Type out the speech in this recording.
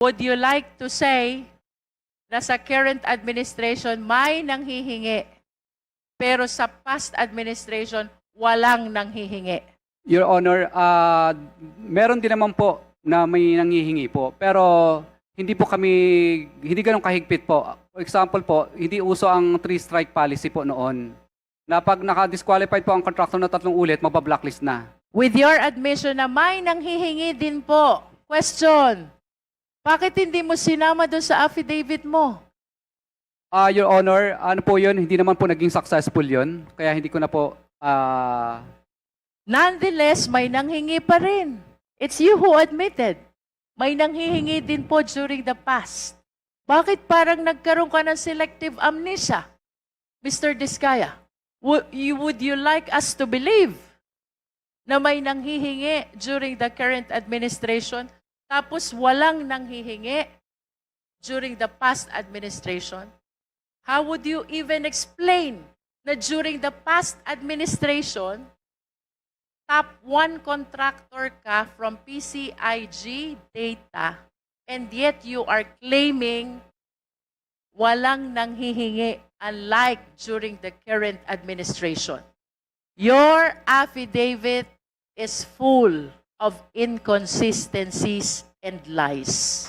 Would you like to say na sa current administration may nanghihingi, pero sa past administration walang nanghihingi? Your Honor, meron din naman po na may nanghihingi po. Pero hindi ganun kahigpit po. For example po, hindi uso ang 3-strike policy po noon. Na pag naka-disqualified po ang contractor na 3 ulit, mabablacklist na. With your admission na may nanghihingi din po. Question, bakit hindi mo sinama doon sa affidavit mo? Your Honor, ano po yun? Hindi naman po naging successful yun. Kaya hindi ko na po... Nonetheless, may nanghingi pa rin. It's you who admitted. May nanghihingi din po during the past. Bakit parang nagkaroon ka ng selective amnesia, Mr. Diskaya? Would you like us to believe na may nanghihingi during the current administration, tapos walang nanghihingi during the past administration? How would you even explain na during the past administration, top 1 contractor ka from PCIG data, and yet you are claiming walang nanghihingi, unlike during the current administration? Your affidavit is full of inconsistencies and lies.